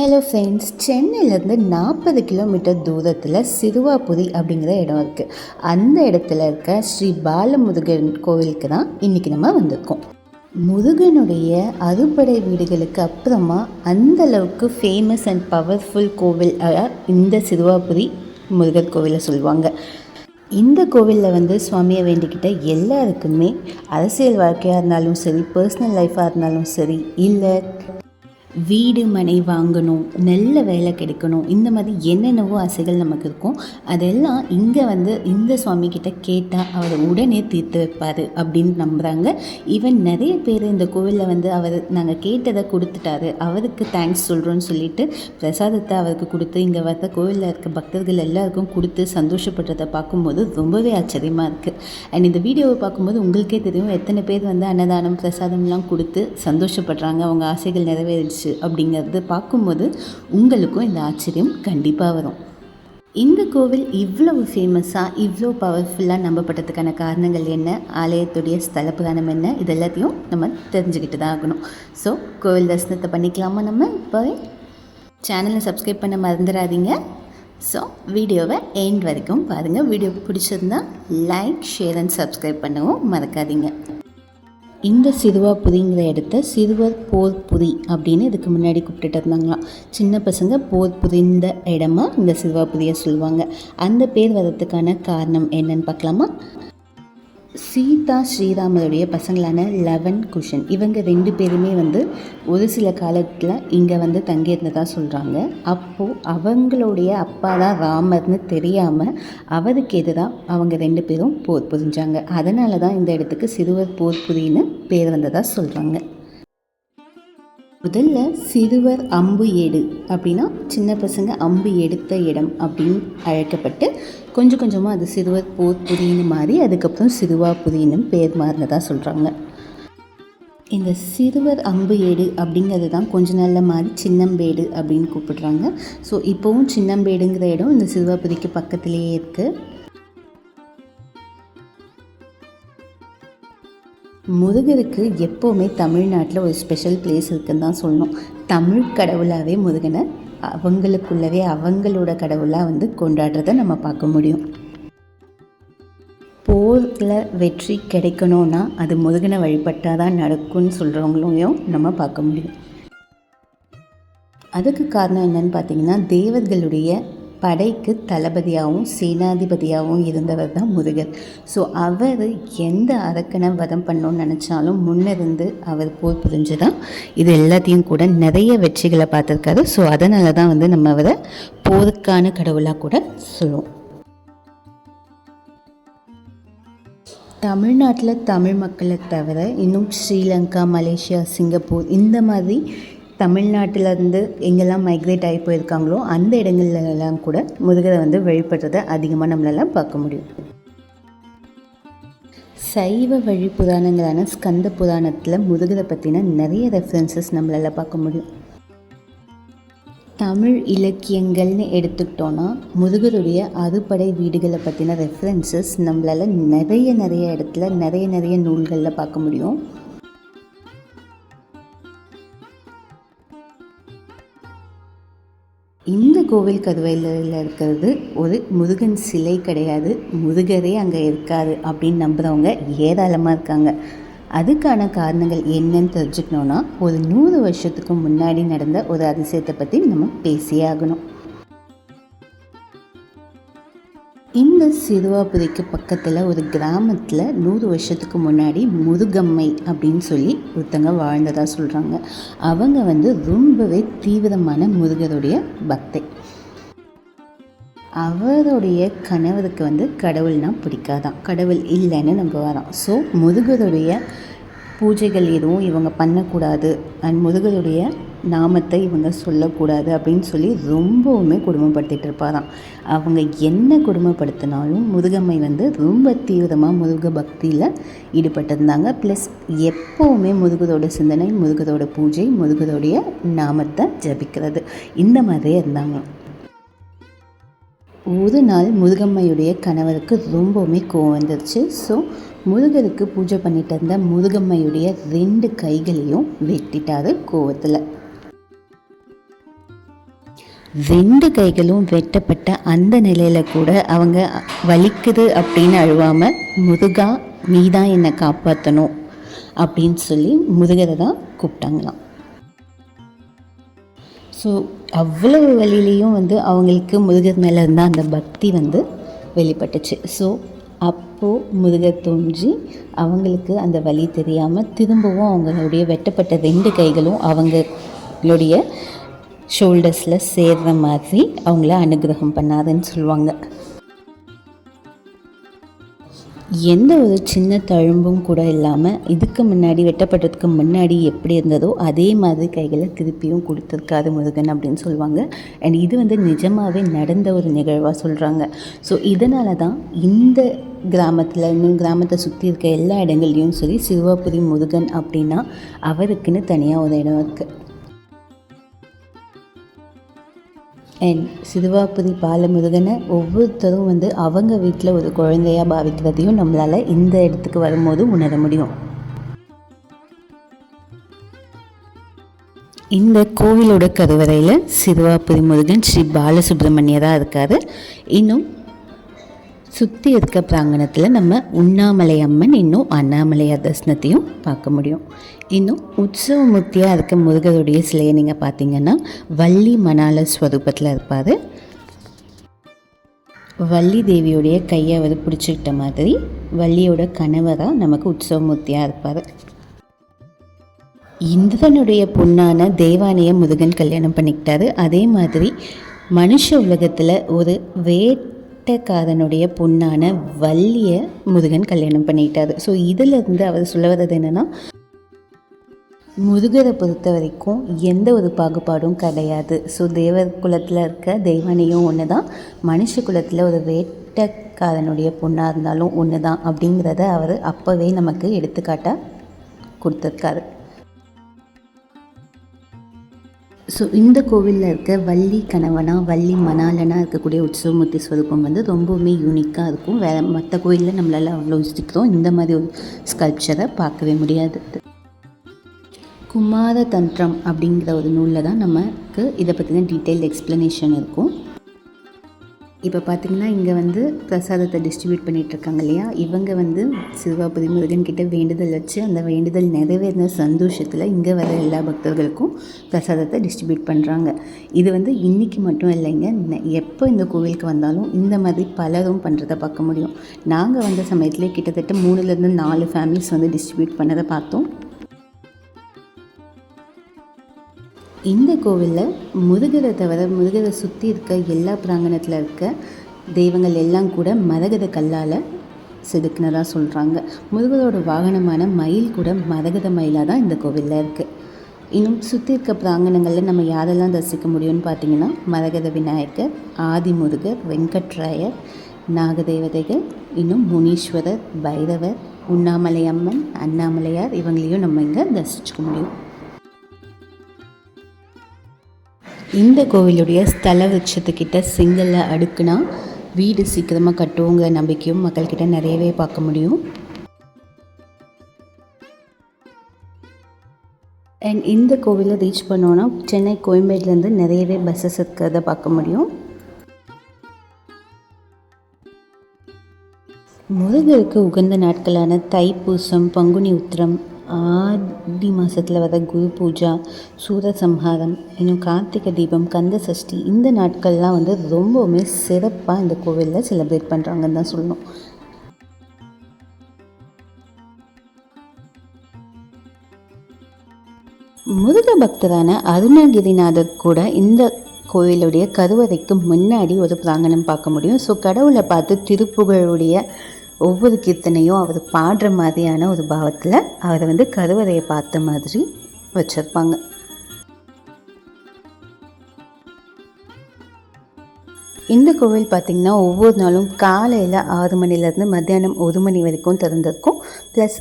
Hello friends, சென்னையிலேருந்து 40 kilometre தூரத்தில் சிறுவாபுரி அப்படிங்கிற இடம் இருக்குது. அந்த இடத்துல இருக்க ஸ்ரீ பாலமுருகன் கோவிலுக்கு தான் இன்றைக்கி நம்ம வந்திருக்கோம். முருகனுடைய அறுபடை வீடுகளுக்கு அப்புறமா அந்தளவுக்கு ஃபேமஸ் அண்ட் பவர்ஃபுல் கோவில் இந்த சிறுவாபுரி முருகர் கோவிலை சொல்லுவாங்க. இந்த கோவிலில் சுவாமியை வேண்டிக்கிட்ட எல்லாருக்குமே அரசியல் வாழ்க்கையாக இருந்தாலும் சரி, பர்சனல் லைஃபாக இருந்தாலும் சரி, இல்லை வீடு மனை வாங்கணும், நல்ல வேலை கிடைக்கணும், இந்த மாதிரி என்னென்னவோ ஆசைகள் நமக்கு இருக்கும். அதெல்லாம் இங்கே இந்த சுவாமிக்கிட்ட கேட்டால் அவர் உடனே தீர்த்து வைப்பார் அப்படின்னு நம்புகிறாங்க. ஈவன் நிறைய பேர் இந்த கோவிலில் அவர் நாங்கள் கேட்டதை கொடுத்துட்டாரு, அவருக்கு தேங்க்ஸ் சொல்கிறோன்னு சொல்லிட்டு பிரசாதத்தை அவருக்கு கொடுத்து இங்கே வர கோவிலில் இருக்க பக்தர்கள் எல்லாருக்கும் கொடுத்து சந்தோஷப்படுறதை பார்க்கும்போது ரொம்பவே ஆச்சரியமாக இருக்குது. அண்ட் இந்த வீடியோவை பார்க்கும்போது உங்களுக்கே தெரியும் எத்தனை பேர் அன்னதானம் பிரசாதம்லாம் கொடுத்து சந்தோஷப்படுறாங்க, அவங்க ஆசைகள் நிறைவேறிச்சு அப்படிங்கிறது பார்க்கும்போது உங்களுக்கும் இந்த ஆச்சரியம் கண்டிப்பாக வரும். இந்த கோவில் இவ்வளவு ஃபேமஸாக இவ்வளோ பவர்ஃபுல்லாக நம்பப்பட்டதுக்கான காரணங்கள் என்ன, ஆலயத்துடைய ஸ்தல புராணம் என்ன, இது எல்லாத்தையும் நம்ம தெரிஞ்சுக்கிட்டு தான் ஆகணும். ஸோ கோவில் தரிசனத்தை பண்ணிக்கலாமா? நம்ம இப்போ சேனலை சப்ஸ்கிரைப் பண்ண மறந்துடாதீங்க. ஸோ வீடியோவை எண்ட் வரைக்கும் பாருங்கள். வீடியோ பிடிச்சிருந்தா லைக், ஷேர் அண்ட் சப்ஸ்கிரைப் பண்ணவும் மறக்காதீங்க. இந்த சிறுவாபுரிங்கிற இடத்த சிறுவர் போர் புரி அப்படின்னு இதுக்கு முன்னாடி கூப்பிட்டுட்டு இருந்தாங்களாம். சின்ன பசங்க போர் புரிந்த இடமா இந்த சிறுவாபுரியை சொல்லுவாங்க. அந்த பேர் வர்றதுக்கான காரணம் என்னன்னு பார்க்கலாமா? சீதா ஸ்ரீராமருடைய பசங்களான லவன், குஷன், இவங்க 2 பேருமே ஒரு சில காலத்தில் இங்கே தங்கியிருந்ததாக சொல்கிறாங்க. அப்போது அவங்களுடைய அப்பா தான் ராமர்னு தெரியாமல் அவருக்கு எதிராக அவங்க 2 பேரும் போர் புரிஞ்சாங்க. அதனால தான் இந்த இடத்துக்கு சிறுவர் போர் புரின்னு பேர் வந்ததாக சொல்கிறாங்க. முதல்ல சிறுவர் அம்பு ஏடு அப்படின்னா சின்ன பசங்க அம்பு எடுத்த இடம் அப்படின்னு அழைக்கப்பட்டு கொஞ்சம் கொஞ்சமாக அது சிறுவர் போர் புரின்னு மாறி அதுக்கப்புறம் சிறுவாபுரின்னு பேர் மாறினதாக சொல்கிறாங்க. இந்த சிறுவர் அம்பு ஏடு அப்படிங்கிறது தான் கொஞ்ச நாளில் மாறி சின்னம்பேடு அப்படின்னு கூப்பிடுறாங்க. ஸோ இப்போவும் சின்னம்பேடுங்கிற இடம் இந்த சிறுவாபுரிக்கு பக்கத்துலேயே இருக்குது. முருகருக்கு எப்போவுமே தமிழ்நாட்டில் ஒரு ஸ்பெஷல் பிளேஸ் இருக்குன்னு தான் சொல்லணும். தமிழ் கடவுளாகவே முருகனை அவங்களுக்குள்ளவே அவங்களோட கடவுளாக கொண்டாடுறதை நம்ம பார்க்க முடியும். போரில் வெற்றி கிடைக்கணும்னா அது முருகனை வழிபட்டால் தான் நடக்கும்னு சொல்கிறவங்களையும் நம்ம பார்க்க முடியும். அதுக்கு காரணம் என்னன்னு பார்த்தீங்கன்னா, தேவர்களுடைய படைக்கு தளபதியாகவும் சேனாதிபதியாகவும் இருந்தவர் தான் முருகர். ஸோ அவர் எந்த அரக்கனை வதம் பண்ணணும்னு நினச்சாலும் முன்னிருந்து அவர் போர் புரிஞ்சு தான் இது எல்லாத்தையும் கூட நிறைய வெற்றிகளை பார்த்துருக்காரு. ஸோ அதனால தான் நம்ம அவரை போருக்கான கடவுளாக கூட சொல்லுவோம். தமிழ்நாட்டில் தமிழ் மக்களை தவிர இன்னும் ஸ்ரீலங்கா, மலேசியா, சிங்கப்பூர் இந்த மாதிரி தமிழ்நாட்டிலேருந்து எங்கெல்லாம் மைக்ரேட் ஆகி போயிருக்காங்களோ அந்த இடங்கள்லாம் கூட முருகரை வழிபடுறதை அதிகமாக நம்மளால் பார்க்க முடியும். சைவ வழி புராணங்களான ஸ்கந்த புராணத்தில் முருகரை பற்றின நிறைய ரெஃபரன்சஸ் நம்மளால் பார்க்க முடியும். தமிழ் இலக்கியங்கள்னு எடுத்துக்கிட்டோன்னா முருகருடைய அறுபடை வீடுகளை பற்றின ரெஃபரன்சஸ் நம்மளால் நிறைய இடத்துல நிறைய நூல்களில் பார்க்க முடியும். இந்த கோவில் கருவறையில் இருக்கிறது ஒரு முருகன் சிலை கிடையாது, முருகரே அங்கே இருக்காரு அப்படின்னு நம்புகிறவங்க ஏராளமாக இருக்காங்க. அதுக்கான காரணங்கள் என்னன்னு தெரிஞ்சுக்கணுன்னா ஒரு 100 வருஷத்துக்கு முன்னாடி நடந்த ஒரு அதிசயத்தை பற்றி நம்ம பேசியே ஆகணும். இந்த சிறுவாபுரிக்கு பக்கத்தில் ஒரு கிராமத்தில் 100 வருஷத்துக்கு முன்னாடி முருகம்மை அப்படின்னு சொல்லி ஒருத்தங்க வாழ்ந்ததாக சொல்கிறாங்க. அவங்க ரொம்பவே தீவிரமான முருகருடைய பக்தை. அவருடைய கணவருக்கு கடவுள்னால் பிடிக்காதான், கடவுள் இல்லைன்னு நம்புவாராம். ஸோ முருகருடைய பூஜைகள் எதுவும் இவங்க பண்ணக்கூடாது அண்ட் முருகருடைய நாமத்தை இவங்க சொல்லக்கூடாது அப்படின்னு சொல்லி ரொம்பவுமே கொடுமைப்படுத்திகிட்டு இருப்பாராம். அவங்க என்ன கொடுமைப்படுத்தினாலும் முருகம்மை ரொம்ப தீவிரமாக முருக பக்தியில் ஈடுபட்டிருந்தாங்க. ப்ளஸ் எப்போவுமே முருகரோட சிந்தனை, முருகரோட பூஜை, முருகருடைய நாமத்தை ஜபிக்கிறது, இந்த மாதிரியே இருந்தாங்க. ஒரு நாள் முருகம்மையுடைய கணவருக்கு ரொம்பவுமே கோவம் வந்துருச்சு. ஸோ முருகருக்கு பூஜை பண்ணிட்டு இருந்த முருகம்மையுடைய 2 கைகளையும் வெட்டிட்டாரு கோவத்தில். 2 கைகளும் வெட்டப்பட்ட அந்த நிலையில் கூட அவங்க வலிக்குது அப்படின்னு அழுவாமல், முருகா நீ தான் என்னை காப்பாற்றணும் அப்படின்னு சொல்லி முருகரை தான் கூப்பிட்டாங்களாம். ஸோ அவ்வளவு வழியிலையும் அவங்களுக்கு முருகர் மேலே இருந்தால் அந்த பக்தி வெளிப்பட்டுச்சு. ஸோ அப்போது முருகர் தோன்றி அவங்களுக்கு அந்த வலி தெரியாமல் திரும்பவும் அவங்களுடைய வெட்டப்பட்ட 2 கைகளும் அவங்களுடைய ஷோல்டர்ஸில் சேர்ற மாதிரி அவங்கள அனுகிரகம் பண்ணாதுன்னு சொல்லுவாங்க. எந்த ஒரு சின்ன தழும்பும் கூட இல்லாமல் இதுக்கு முன்னாடி வெட்டப்பட்டதுக்கு முன்னாடி எப்படி இருந்ததோ அதே மாதிரி கைகளை திருப்பியும் கொடுத்துருக்காது முருகன் அப்படின்னு சொல்லுவாங்க. அண்ட் இது நிஜமாகவே நடந்த ஒரு நிகழ்வாக சொல்கிறாங்க. ஸோ இதனால தான் இந்த கிராமத்தில் இன்னும் கிராமத்தை சுற்றி இருக்க எல்லா இடங்கள்லையும் சரி சிறுவாபுரி முருகன் அப்படின்னா அவருக்குன்னு தனியாக ஒரு இடம் இருக்குது. அண்ட் சிறுவாபுரி பாலமுருகனை ஒவ்வொருத்தரும் அவங்க வீட்டில் ஒரு குழந்தையாக பாவிக்கிறதையும் நம்மளால் இந்த இடத்துக்கு வரும்போது உணர முடியும். இந்த கோவிலோட கருவறையில் சிறுவாபுரி முருகன் ஸ்ரீ பாலசுப்ரமணியராக இருக்கார். இன்னும் சுற்றி இருக்க பிராங்கணத்தில் நம்ம உண்ணாமலை அம்மன் இன்னும் அண்ணாமலையார் தரிசனத்தையும் பார்க்க முடியும். இன்னும் உற்சவமூர்த்தியாக இருக்க முருகருடைய சிலையை நீங்கள் பார்த்தீங்கன்னா வள்ளி மணால ஸ்வரூபத்தில் இருப்பார். வள்ளி தேவியுடைய கையை பிடிச்சிக்கிட்ட மாதிரி வள்ளியோட கணவராக நமக்கு உற்சவமூர்த்தியாக இருப்பார். இந்திரனுடைய பொண்ணான தேவானையை முருகன் கல்யாணம் பண்ணிக்கிட்டாரு. அதே மாதிரி மனுஷ உலகத்தில் ஒரு வேட்டைக்காரனுடைய பொண்ணான வள்ளியை முருகன் கல்யாணம் பண்ணிக்கிட்டாரு. ஸோ இதிலிருந்து அவர் சொல்ல வர்றது என்னென்னா, முருகரை பொறுத்த வரைக்கும் எந்த ஒரு பாகுபாடும் கிடையாது. ஸோ தேவர் குலத்தில் இருக்க தெய்வானையும் ஒன்று தான், மனுஷ குலத்தில் ஒரு வேட்டைக்காரனுடைய பொண்ணாக இருந்தாலும் ஒன்று தான் அப்படிங்கிறத அவர் அப்போவே நமக்கு எடுத்துக்காட்டாக கொடுத்துருக்காரு. ஸோ இந்த கோவிலில் இருக்க வள்ளி கணவனா வள்ளி மணாலனாக இருக்கக்கூடிய உற்சவமூர்த்தி ஸ்வரூபம் ரொம்பவுமே யூனிக்காக இருக்கும். வேறு மற்ற கோயிலில் நம்மளால் அவ்வளோ யோசிக்கிறோம் இந்த மாதிரி ஒரு ஸ்கல்ப்சரை பார்க்கவே முடியாது. குமார தந்திரம் அப்படிங்கிற ஒரு நூலில் தான் நமக்கு இதை பற்றின டீட்டெயில் எக்ஸ்ப்ளனேஷன் இருக்கும். இப்போ பார்த்திங்கன்னா இங்கே பிரசாதத்தை டிஸ்ட்ரிபியூட் பண்ணிகிட்ருக்காங்க இல்லையா, இவங்க சிறுவாபுரி முருகன் கிட்ட வேண்டுதல் வச்சு அந்த வேண்டுதல் நிறைவேறின சந்தோஷத்தில் இங்கே வர எல்லா பக்தர்களுக்கும் பிரசாதத்தை டிஸ்ட்ரிபியூட் பண்ணுறாங்க. இது இன்றைக்கி மட்டும் இல்லைங்க, எப்போ இந்த கோவிலுக்கு வந்தாலும் இந்த மாதிரி பலரும் பண்ணுறதை பார்க்க முடியும். நாங்கள் வந்த சமயத்துலேயே கிட்டத்தட்ட 3லேருந்து 4 ஃபேமிலிஸ் டிஸ்ட்ரிபியூட் பண்ணதை பார்த்தோம். இந்த கோவிலில் முருகரை தவிர முருகரை சுற்றி இருக்க எல்லா பிராங்கணத்தில் இருக்க தெய்வங்கள் எல்லாம் கூட மரகத கல்லால் செதுக்கினதாக சொல்கிறாங்க. முருகரோட வாகனமான மயில் கூட மரகத மயிலாக தான் இந்த கோவிலில் இருக்குது. இன்னும் சுற்றி இருக்க பிராங்கணங்களில் நம்ம யாரெல்லாம் தரிசிக்க முடியும்னு பார்த்திங்கன்னா மரகத விநாயகர், ஆதிமுருகர், வெங்கட்ராயர், நாகதேவதைகள், இன்னும் முனீஸ்வரர், பைரவர், உண்ணாமலை அம்மன், அண்ணாமலையார் இவங்களையும் நம்ம இங்கே தரிசிச்சுக்க முடியும். இந்த கோவிலுடைய ஸ்தல விருட்சத்துக்கிட்ட செங்கல்ல அடுக்குனா வீடு சீக்கிரமாக கட்டுவோங்கிற நம்பிக்கையும் மக்கள்கிட்ட நிறையவே பார்க்க முடியும். அண்ட் இந்த கோவிலை ரீச் பண்ணோன்னா சென்னை கோயம்பேடுலேருந்து நிறையவே பஸ்ஸஸ் இருக்கிறத பார்க்க முடியும். முருகருக்கு உகந்த நாட்களான தைப்பூசம், பங்குனி உத்திரம், ஆடி மாதத்தில் வர குரு பூஜா, சூரசம்ஹாரம், இன்னும் கார்த்திகை தீபம், கந்த சஷ்டி இந்த நாட்கள்லாம் ரொம்பவுமே சிறப்பாக இந்த கோவிலில் செலிப்ரேட் பண்ணுறாங்கன்னு தான் சொல்லணும். முருக பக்தரான அருணகிரிநாதர் கூட இந்த கோவிலுடைய கருவறைக்கு முன்னாடி ஒரு பிராங்கணம் பார்க்க முடியும். ஸோ கடவுளை பார்த்து திருப்புகழுடைய ஒவ்வொரு கீர்த்தனையும் அவர் பாடுற மாதிரியான ஒரு பாவத்தில் அவரை கருவறையை பார்த்த மாதிரி வச்சுருப்பாங்க. இந்த கோவில் பார்த்திங்கன்னா ஒவ்வொரு நாளும் காலையில் 6 மணிலேருந்து மத்தியானம் 1 மணி வரைக்கும் திறந்திருக்கும். ப்ளஸ்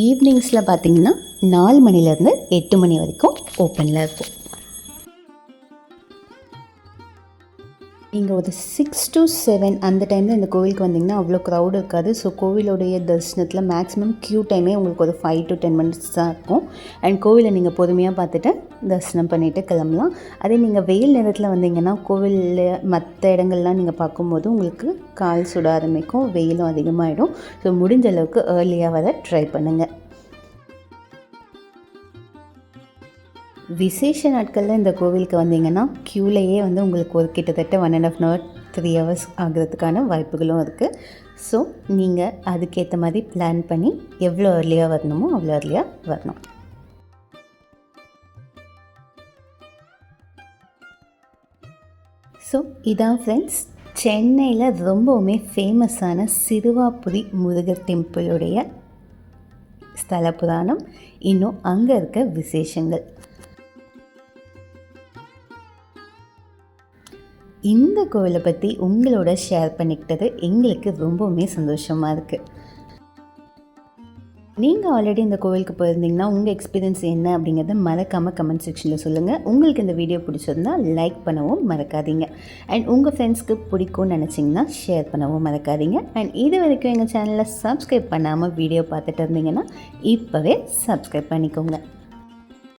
ஈவினிங்ஸில் பார்த்திங்கன்னா 4 மணிலேருந்து 8 மணி வரைக்கும் ஓப்பனில் இருக்கும். நீங்கள் ஒரு 6 to 7 அந்த டைமில் இந்த கோவிலுக்கு வந்தீங்கன்னா அவ்வளோ க்ரௌட் இருக்காது. ஸோ கோவிலுடைய தரிசனத்தில் மேக்ஸிமம் க்யூ டைமே உங்களுக்கு ஒரு 5 to 10 minutes தான் இருக்கும். அண்ட் கோவிலை நீங்கள் பொறுமையாக பார்த்துட்டு தரிசனம் பண்ணிவிட்டு கிளம்பலாம். அதே நீங்கள் வெயில் நேரத்தில் வந்தீங்கன்னா கோவிலில் மற்ற இடங்கள்லாம் நீங்கள் பார்க்கும்போது உங்களுக்கு கால் சுட ஆரம்பிக்கும், வெயிலும் அதிகமாகிடும். ஸோ முடிஞ்ச அளவுக்கு ஏர்லியாக வர ட்ரை பண்ணுங்கள். விசேஷ நாட்களில் இந்த கோவிலுக்கு வந்தீங்கன்னா க்யூலேயே வந்து உங்களுக்கு ஒரு கிட்டத்தட்ட 1.5 hour 3 hours ஆகிறதுக்கான வாய்ப்புகளும் இருக்குது. ஸோ நீங்கள் அதுக்கேற்ற மாதிரி பிளான் பண்ணி எவ்வளோ ஏர்லியாக வரணுமோ அவ்வளோ ஏர்லியாக வரணும். ஸோ இதான் ஃப்ரெண்ட்ஸ், சென்னையில் ரொம்பவுமே ஃபேமஸான சிறுவாபுரி முருகர் டெம்பிளுடைய ஸ்தல புராணம், இன்னும் அங்கே இருக்க விசேஷங்கள். இந்த கோவிலை பற்றி உங்களோட ஷேர் பண்ணிக்கிட்டது எங்களுக்கு ரொம்பவுமே சந்தோஷமாக இருக்குது. நீங்கள் ஆல்ரெடி இந்த கோவிலுக்கு போயிருந்தீங்கன்னா உங்கள் எக்ஸ்பீரியன்ஸ் என்ன அப்படிங்கிறத மறக்காமல் கமெண்ட் செக்ஷனில் சொல்லுங்கள். உங்களுக்கு இந்த வீடியோ பிடிச்சிருந்தால் லைக் பண்ணவும் மறக்காதீங்க. அண்ட் உங்கள் ஃப்ரெண்ட்ஸ்க்கு பிடிக்கும்னு நினச்சிங்கன்னா ஷேர் பண்ணவும் மறக்காதீங்க. அண்ட் இது வரைக்கும் எங்கள் சேனலில் சப்ஸ்கிரைப் பண்ணாமல் வீடியோ பார்த்துட்டு இருந்தீங்கன்னா இப்போவே சப்ஸ்கிரைப் பண்ணிக்கோங்க.